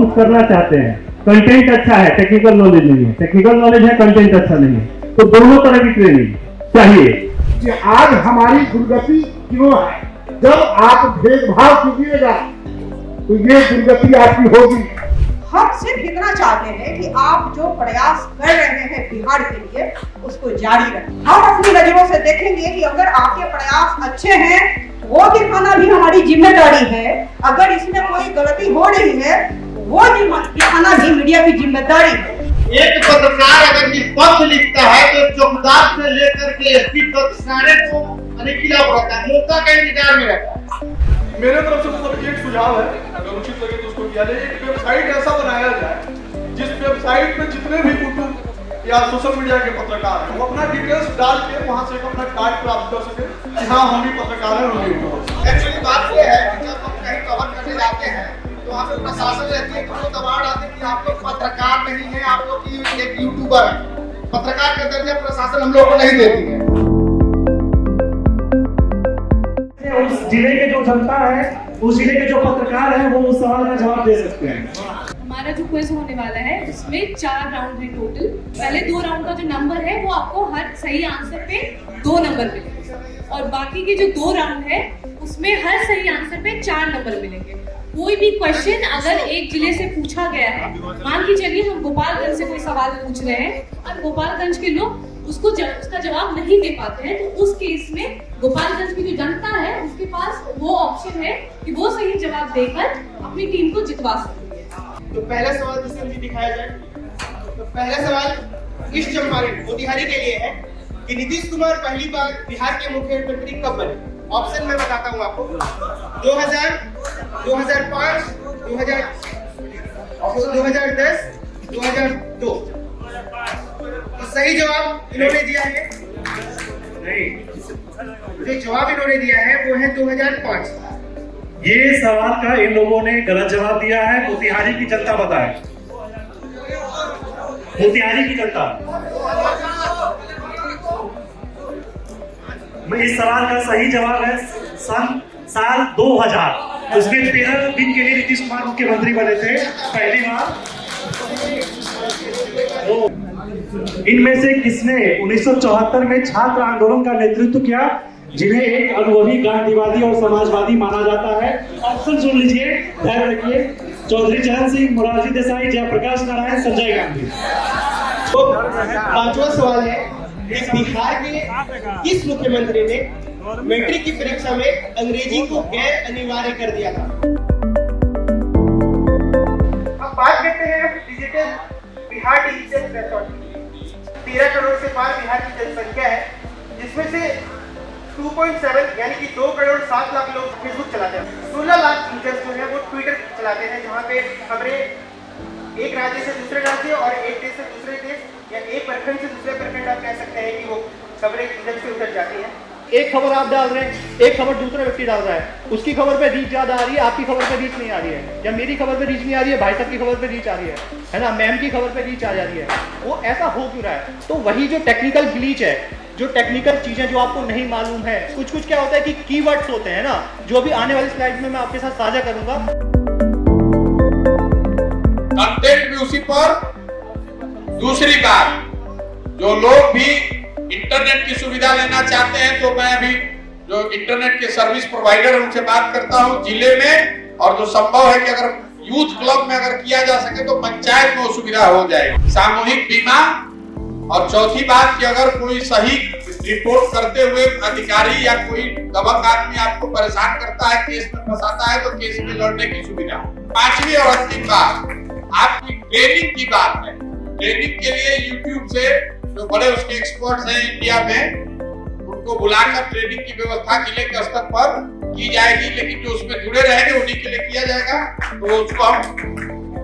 कुछ करना चाहते हैं, कंटेंट अच्छा है, टेक्निकल नॉलेज नहीं है, टेक्निकल नॉलेज है, कंटेंट अच्छा नहीं है, तो दोनों तरह की ट्रेनिंग चाहिए। कि आज हमारी दुर्गति क्यों है? जब आप भेदभाव कीजिएगा तो ये दुर्गति आपकी होगी। हम सिर्फ इतना चाहते हैं कि आप जो प्रयास कर रहे हैं बिहार के लिए उसको जारी रखें। हम अपनी नजरों से देखेंगे कि अगर आपके प्रयास अच्छे हैं वो दिखाना भी हमारी जिम्मेदारी है, अगर इसमें कोई गलती हो रही है वो दिखाना भी मीडिया की जिम्मेदारी है। एक पत्रकार अगर निष्पक्ष लिखता है तो चौकीदार से लेकर के एसपी तक सारे को खिलाफ रहता है, मौका का इंतजार में रहता है। मेरे तरफ से मतलब एक सुझाव है, अगर उचित लगे तो उसको किया जाए। एक वेबसाइट ऐसा बनाया जाए जिस वेबसाइट में जितने भी यूट्यूब या सोशल मीडिया के पत्रकार हैं वो अपना डिटेल्स डाल के वहां से अपना कार्ड प्राप्त कर सके कि हाँ हम भी पत्रकार हैं, हम भी। एक्चुअली बात ये है कि जब हम कहीं कवर करने जाते हैं तो वहाँ पे प्रशासन रहती है, तो दबाव डालते हैं कि आप लोग पत्रकार नहीं है, आप लोग की एक यूट्यूबर है। पत्रकार का दर्जा प्रशासन हम लोग को नहीं देती है। उस जिले के जो जनता है, उस जिले के जो पत्रकार हैं, वो उस सवाल का जवाब दे सकते हैं। हमारा जो क्विज होने वाला है उसमें 4 राउंड है टोटल। पहले 2 राउंड का जो नंबर है वो आपको हर सही आंसर पे 2 नंबर मिलेंगे और बाकी के जो 2 राउंड है उसमें हर सही आंसर पे 4 नंबर मिलेंगे। कोई भी क्वेश्चन अगर एक जिले से पूछा गया है, मान के चलिए हम गोपालगंज से कोई सवाल पूछ रहे हैं और गोपालगंज के लोग उसका जवाब नहीं दे पाते हैं, तो उस केस में गोपालगंज की जो जनता है उसके पास वो ऑप्शन है कि वो सही जवाब देकर अपनी टीम को जितवा सकती है। तो पहला सवाल जिसे मुझे दिखाया जाए, तो पहला सवाल इस चंपारण मोतिहारी के लिए है कि नीतीश कुमार पहली बार बिहार के मुख्यमंत्री कब बने? ऑप्शन मैं बताता हूँ आपको, 2000, 2005, 2010, 2002। तो सही जवाब इन्होंने दिया है, जो जवाब इन्होंने दिया है वो है 2005। ये सवाल का इन लोगों ने गलत जवाब दिया है। मोतिहारी की जनता बताए, मोतिहारी की जनता। इस सवाल का सही जवाब है साल 2000। उसमें 13 दिन के लिए नीतीश कुमार मुख्यमंत्री बने थे पहली बार। इनमें से किसने 1974 में छात्र आंदोलन का नेतृत्व किया, जिन्हें एक अनुभवी गांधीवादी और समाजवादी माना जाता है? ऑप्शन सुन लीजिए, ध्यान रखिए। चौधरी चरण सिंह, मोरारजी देसाई, जयप्रकाश नारायण, संजय गांधी। तो पांचवा सवाल है कि बिहार के किस मुख्यमंत्री ने मैट्रिक की परीक्षा में अंग्रेजी को गैर अनिवार्य कर दिया था? अब बात करते हैं digital Bihar digital platform. 13 crore से पार बिहार की जनसंख्या है, जिसमें से 2.7 यानी कि 2 करोड़ 7 लाख लोग फेसबुक चलाते हैं। 16 लाख यूजर्स जो है वो ट्विटर चलाते हैं, जहाँ पे खबरें एक राज्य से दूसरे राज्य और एक देश से दूसरे देश या एक प्रखंड से दूसरे प्रखंड आप कह सकते हैं कि वो खबरें इधर से उधर जाती हैं। एक खबर आप डाल रहे हैं, एक खबर दूसरा व्यक्ति डाल रहा है, उसकी खबर पे रीच ज्यादा आ रही है, आपकी खबर पे रीच नहीं आ रही है, या मेरी खबर पे रीच नहीं आ रही है, भाई साहब की खबर पे रीच आ रही है ना, मैम की खबर पे रीच आ जा रही है। वो ऐसा हो क्यों रहा है? तो वही जो टेक्निकल ग्लिच है, जो टेक्निकल चीजें जो आपको नहीं मालूम है, कुछ क्या होता है कि कीवर्ड्स होते हैं ना, जो भी आने वाली स्लाइड में मैं आपके साथ साझा करूंगा। कंटेंट भी उसी पर। दूसरी बात, जो लोग भी इंटरनेट की सुविधा लेना चाहते हैं, तो मैं अभी जो इंटरनेट के सर्विस प्रोवाइडर है उनसे बात करता हूं जिले में, और जो संभव है कि अगर यूथ क्लब में अगर किया जा सके तो पंचायत में वो सुविधा हो जाएगी। सामूहिक बीमा। और चौथी बात कि अगर कोई सही रिपोर्ट करते हुए अधिकारी या कोई दबंग आदमी आपको परेशान करता है, केस में फंसाता है, तो केस में लड़ने की सुविधा। पांचवी और अंतिम बात आपकी ट्रेनिंग की बात है। ट्रेनिंग के लिए यूट्यूब से जो बड़े उसके एक्सपर्ट्स हैं इंडिया में, उनको बुलाकर ट्रेनिंग की व्यवस्था जिले के स्तर पर की जाएगी, लेकिन जो उसमें जुड़े रहेंगे उन्हीं के लिए किया जाएगा। तो उसको हम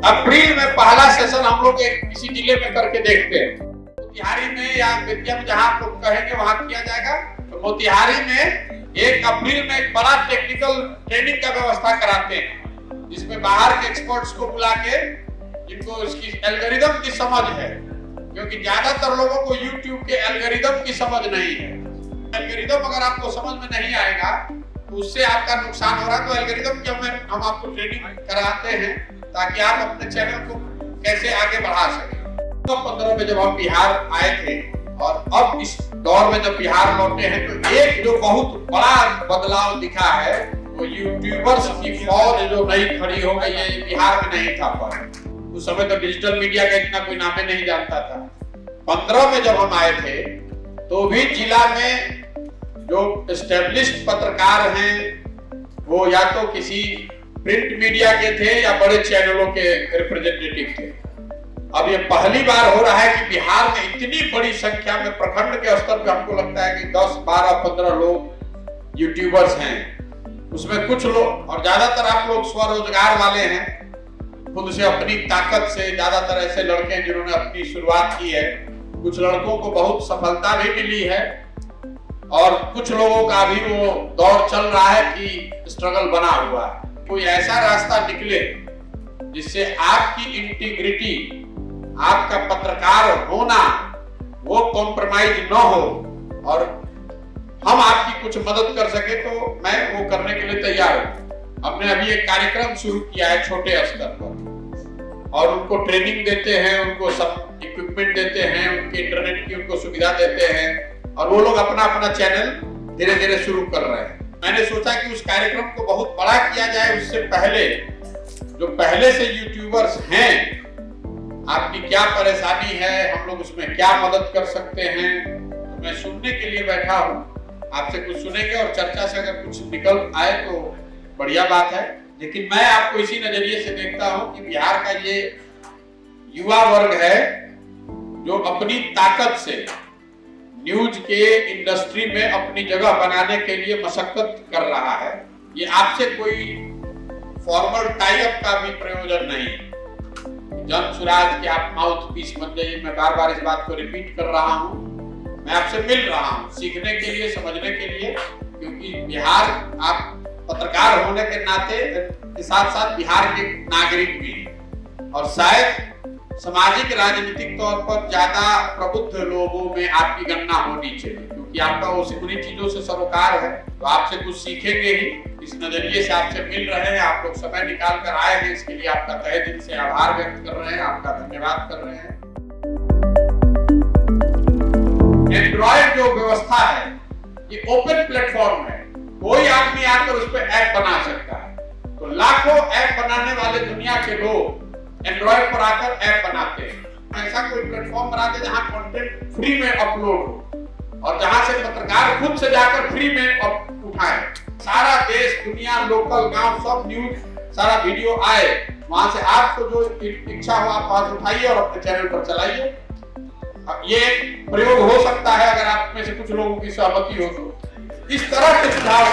अप्रैल में पहला सेशन हम लोग किसी जिले में करके देखते हैं। मोतिहारी में या बेतिया में जहां आप लोग कहेंगे वहां किया जाएगा। तो मोतिहारी में 1 अप्रैल में एक बड़ा टेक्निकल ट्रेनिंग का व्यवस्था कराते हैं, जिसमें बाहर के एक्सपर्ट्स को बुला के, जिनको इसकी एल्गोरिदम की समझ है, क्योंकि ज्यादातर लोगों को YouTube के एल्गोरिदम की समझ नहीं है। एल्गोरिदम अगर आपको समझ में नहीं आएगा तो उससे आपका नुकसान हो रहा है। तो एल्गोरिदम की हम आपको ट्रेनिंग कराते हैं, ताकि आप अपने चैनल को कैसे आगे बढ़ा सकें। 2015 में जब हम बिहार आए थे और अब इस दौर में जब बिहार लौटे हैं तो एक जो बहुत बड़ा बदलाव दिखा है वो यूट्यूबर्स की फौज जो नई खड़ी हो गई है, बिहार में नहीं था पर उस समय तो डिजिटल मीडिया का इतना कोई नाम नहीं जानता था। 15 में जब हम आए थे तो भी जिला में जो एस्टेब्लिश्ड पत्रकार हैं वो या तो किसी प्रिंट मीडिया के थे या बड़े चैनलों के रिप्रेजेंटेटिव थे। अब ये पहली बार हो रहा है कि बिहार में इतनी बड़ी संख्या में प्रखंड के स्तर पे हमको लगता है कि 10, 12, 15 लोग यूट्यूबर्स हैं। उसमें कुछ लोग और ज्यादातर आप लोग स्वरोजगार वाले हैं, खुद से अपनी ताकत से, ज्यादातर ऐसे लड़के हैं जिन्होंने अपनी शुरुआत की है। कुछ लड़कों को बहुत सफलता भी मिली है और कुछ लोगों का भी वो दौर चल रहा है कि स्ट्रगल बना हुआ है। कोई ऐसा रास्ता निकले जिससे आपकी इंटीग्रिटी, आपका पत्रकार होना वो कॉम्प्रोमाइज न हो और हम आपकी कुछ मदद कर सके तो मैं वो करने के लिए तैयार हूं। हमने अभी एक कार्यक्रम शुरू किया है छोटे स्तर पर और उनको ट्रेनिंग देते हैं, उनको सब इक्विपमेंट देते हैं, उनके इंटरनेट की उनको सुविधा देते हैं और वो लोग अपना अपना चैनल धीरे धीरे शुरू कर रहे हैं। मैंने सोचा कि उस कार्यक्रम को बहुत बड़ा किया जाए। उससे पहले जो पहले से यूट्यूबर्स हैं, आपकी क्या परेशानी है, हम लोग उसमें क्या मदद कर सकते हैं, तो मैं सुनने के लिए बैठा हूं। आपसे कुछ सुनेंगे और चर्चा से अगर कुछ निकल आए तो बढ़िया बात है। लेकिन मैं आपको इसी नजरिए से देखता हूं कि बिहार का ये युवा वर्ग है जो अपनी ताकत से न्यूज के इंडस्ट्री में अपनी जगह बनाने के लिए मशक्कत कर रहा है। ये आपसे कोई फॉर्मल टाई अप का भी प्रयोजन नहीं, जन सुराज के आप माउथ पीस बन जाइए। मैं बार बार इस बात को रिपीट कर रहा हूं। मैं आपसे मिल रहा हूं सीखने के लिए, समझने के लिए, क्योंकि बिहार आप पत्रकार होने के नाते के साथ साथ बिहार के नागरिक भी हैं और शायद सामाजिक राजनीतिक तौर पर ज्यादा प्रबुद्ध लोगों में आपकी गणना होनी चाहिए, क्योंकि आपका उन्हीं चीजों से सरोकार है। तो आपसे कुछ सीखेंगे ही, इस नजरिए से आपसे मिल रहे हैं। आप लोग समय निकाल कर आए हैं, इसके लिए आपका तहे दिल से आभार व्यक्त कर रहे हैं, आपका धन्यवाद कर रहे हैं। एंड्रॉइड जो व्यवस्था है ये ओपन प्लेटफॉर्म है, कोई आदमी आकर उस पर ऐप बना सकता है। तो लाखों ऐप बनाने वाले दुनिया के लोग एंड्रॉइड पर आकर ऐप बनाते हैं। ऐसा कोई प्लेटफॉर्म बना दे जहां कंटेंट फ्री में अपलोड हो और जहां से पत्रकार खुद से जाकर फ्री में उठाए। सारा देश, दुनिया, लोकल, गांव, सब न्यूज, सारा वीडियो आए, वहां से आपको जो इच्छा हो आप बात उठाइए और अपने चैनल पर चलाइए। अब ये एक प्रयोग हो सकता है अगर आप में से कुछ लोगों की सहमति हो तो। इस तरह के सुझाव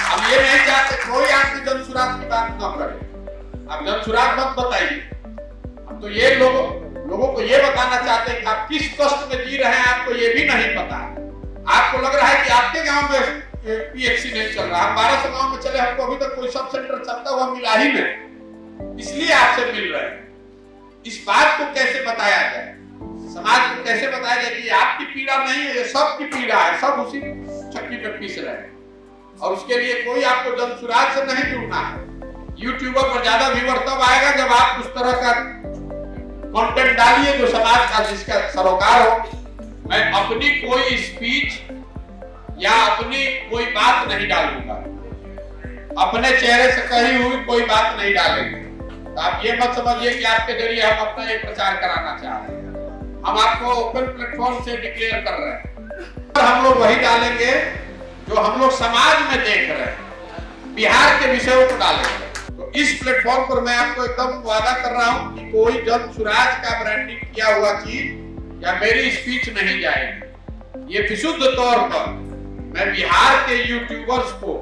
हम ये नहीं चाहते कोई आदमी जनसुराज की बात न करे। आप जनसुराज मत बताइए। हम तो ये लोगों को ये बताना चाहते हैं कि आप किस कष्ट में जी रहे हैं, आपको ये भी नहीं पता। आपको लग रहा है कि आपके गांव में पीएचसी नहीं चल रहा। हम 1200 गांव में चले, हमको अभी तक कोई सब सेंटर चलता हुआ मिला ही नहीं, इसलिए आपसे मिल रहे हैं। इस बात को कैसे बताया जाए, समाज को कैसे बताया जाए कि आपकी पीड़ा नहीं है, ये सबकी पीड़ा है, सब उसी चक्की पे पीस रहे हैं। और उसके लिए कोई आपको जनसुराज से नहीं जुड़ना है। यूट्यूबर पर ज्यादा व्यूअर तब आएगा जब आप उस तरह का कंटेंट डालिए जो समाज का, जिसका सरोकार हो। मैं अपनी कोई स्पीच या अपनी कोई बात नहीं डालूंगा, अपने चेहरे से कही हुई कोई बात नहीं डालेंगे। तो आप ये मत समझिए कि आपके जरिए हम अपना एक प्रचार कराना चाह रहे हैं। हम आपको ओपन प्लेटफॉर्म से डिक्लेयर कर रहे हैं और हम लोग वही डालेंगे जो हम लोग समाज में देख रहे हैं, बिहार के विषयों को डालेंगे। तो इस प्लेटफॉर्म पर मैं आपको एकदम वादा कर रहा हूं कि कोई जनसुराज का ब्रांडिंग किया हुआ चीज या मेरी स्पीच नहीं जाएगी। ये विशुद्ध तौर पर मैं बिहार के यूट्यूबर्स को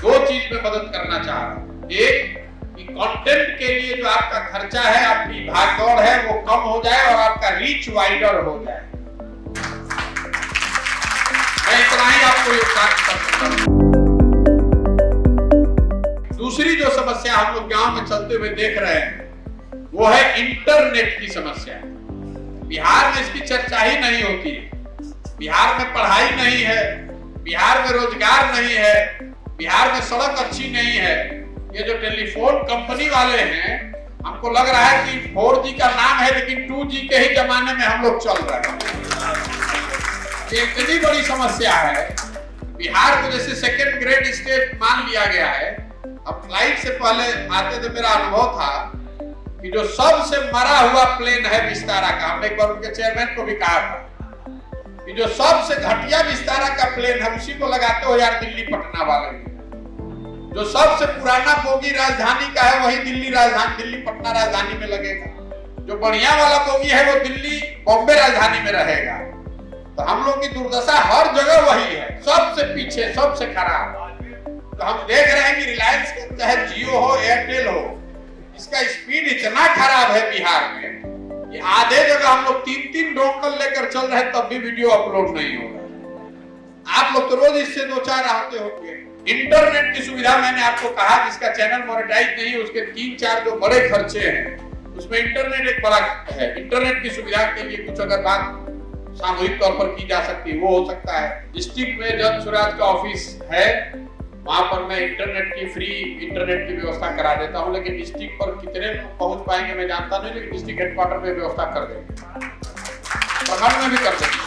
दो चीज में मदद करना चाह रहा हूं। एक कि कंटेंट के लिए जो आपका खर्चा है, आपकी भागदौड़ है, वो कम हो जाए और आपका रीच वाइडर हो जाए। मैं इतना ही आपको ये बात कर सकता हूं। दूसरी जो समस्या हम लोग गांव में चलते हुए देख रहे हैं वो है इंटरनेट की समस्या। बिहार में इसकी चर्चा ही नहीं होती है। बिहार में पढ़ाई नहीं है, बिहार में रोजगार नहीं है, बिहार में सड़क अच्छी नहीं है, ये जो टेलीफोन कंपनी वाले हैं, हमको लग रहा है कि 4G का नाम है लेकिन 2G के ही जमाने में हम लोग चल रहे हैं। ये इतनी बड़ी समस्या है। बिहार को जैसे सेकंड ग्रेड स्टेट मान लिया गया है। अब फ्लाइट से पहले आते थे मेरा अनुभव था कि जो सबसे मरा हुआ प्लेन है विस्तारा का, हमने एक बार उनके चेयरमैन को भी कहा था कि जो सबसे घटिया विस्तारा का प्लेन है उसी को लगाते हो यार दिल्ली पटना वाले। जो सबसे पुराना बोगी राजधानी का है वही दिल्ली राजधानी, दिल्ली पटना राजधानी में लगेगा। जो बढ़िया वाला बोगी है वो दिल्ली बॉम्बे राजधानी में रहेगा। तो हम लोग की दुर्दशा हर जगह वही है, सबसे पीछे, सबसे खराब। तो हम देख रहे हैं कि रिलायंस का चाहे जियो हो, एयरटेल हो, इसका स्पीड इतना खराब है बिहार में कि आधे जगह हम लोग 3-3 डोंकल लेकर चल रहे हैं तब भी वीडियो अपलोड नहीं हो रहा। आप लोग तो रोज इससे 2-4 आते होंगे। इंटरनेट की सुविधा मैंने आपको कहा जिसका चैनल मोनेटाइज नहीं है उसके 3-4 जो बड़े खर्चे हैं उसमें इंटरनेट एक बड़ा है। इंटरनेट की सुविधा के लिए कुछ अगर बात सामूहिक तौर पर की जा सकती है वो हो सकता है। डिस्ट्रिक्ट में जन स्वराज का ऑफिस है, वहां पर मैं इंटरनेट की फ्री इंटरनेट की व्यवस्था करा देता हूं, लेकिन डिस्ट्रिक्ट पर कितने लोग पहुंच पाएंगे मैं जानता नहीं, लेकिन डिस्ट्रिक्ट हेडक्वार्टर पे व्यवस्था कर देंगे, प्रखंड में भी कर देंगे।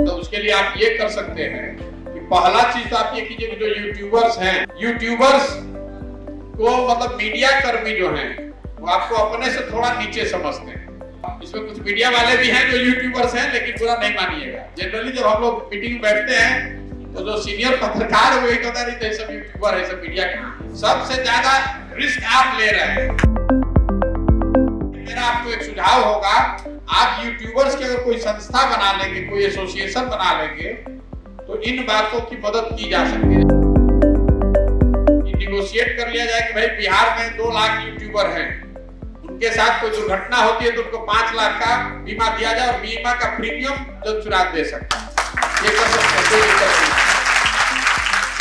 तो उसके लिए आप ये कर सकते हैं कि पहला चीज तो आप ये कीजिए कि जो यूट्यूबर्स हैं, यूट्यूबर्स को मतलब मीडिया कर्मी जो हैं वो आपको अपने से थोड़ा नीचे समझते हैं। इसमें कुछ मीडिया वाले भी हैं जो यूट्यूबर्स हैं, लेकिन बुरा नहीं मानिएगा। जनरली जब हम लोग मीटिंग में बैठते हैं तो जो सीनियर पत्रकार है वो एक कहता नहीं सब यूट्यूबर है, सब मीडिया के। सबसे ज्यादा रिस्क आप ले रहे हैं। मेरा आपको एक सुझाव होगा, आप यूट्यूबर्स की अगर कोई संस्था बना लेंगे, कोई एसोसिएशन बना लेंगे तो इन बातों की मदद की जा सकती है। निगोशिएट कर लिया जाए कि भाई बिहार में 2 लाख यूट्यूबर हैं, उनके साथ कोई दुर्घटना होती है तो उनको 5 लाख का बीमा दिया जाए और बीमा का प्रीमियम जन स्वराज दे सकता है। ये कर सकते हैं,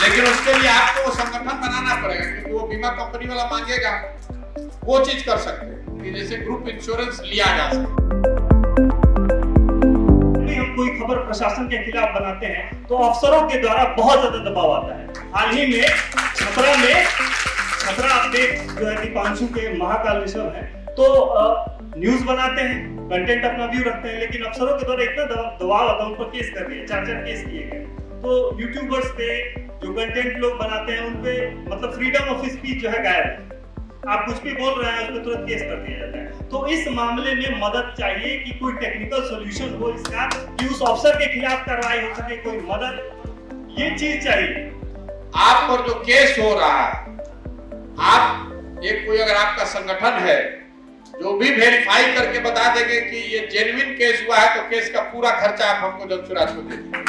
लेकिन उसके लिए आपको वो संगठन बनाना पड़ेगा क्योंकि वो बीमा कंपनी वाला मांगेगा। वो चीज कर सकते हैं कि जैसे ग्रुप इंश्योरेंस लिया जा सके। हम कोई खबर प्रशासन के खिलाफ बनाते हैं तो अफसरों के द्वारा बहुत ज्यादा दबाव आता है। हाल ही में छपरा अपडेट जो है दीपांशु के महाकाल विषय है, तो न्यूज बनाते हैं, कंटेंट अपना व्यू रखते हैं, लेकिन अफसरों के द्वारा इतना दबाव आता है, उन पर केस कर दिए, 4 केस किए गए। तो यूट्यूबर्स पे जो कंटेंट लोग बनाते हैं उन पे मतलब फ्रीडम ऑफ स्पीच जो है गायब है। आप कुछ भी बोल रहे हैं उस पर तुरंत केस कर दिया जाता है। तो इस मामले में मदद चाहिए कि कोई टेक्निकल सॉल्यूशन हो इसका, कि उस अफसर के खिलाफ कार्रवाई हो सके, कोई मदद, ये चीज चाहिए। आप पर जो केस हो रहा है, आप एक कोई अगर आपका संगठन है जो भी वेरीफाई करके बता देंगे कि ये जेन्युइन केस हुआ है तो केस का पूरा खर्चा आप हमको जन स्वराज को दीजिए।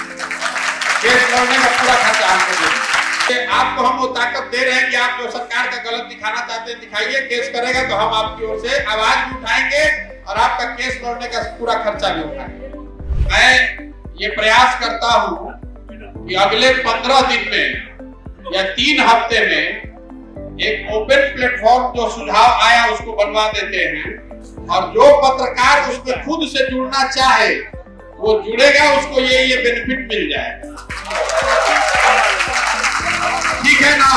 केस लड़ने का पूरा खर्चा हमको दीजिए। आपको हम वो ताकत दे रहे हैं कि आप जो सरकार का गलत दिखाना चाहते हैं दिखाइए, केस करेगा तो हम आपकी ओर से आवाज भी उठाएंगे और आपका केस लड़ने का पूरा खर्चा भी उठाएंगे। मैं ये प्रयास करता हूँ कि अगले 15 दिन में या 3 हफ्ते में एक ओपन प्लेटफॉर्म जो सुझाव आया उसको बनवा देते हैं और जो पत्रकार उसमें खुद से जुड़ना चाहे वो जुड़ेगा, उसको ये बेनिफिट मिल जाएगा। ठीक है ना?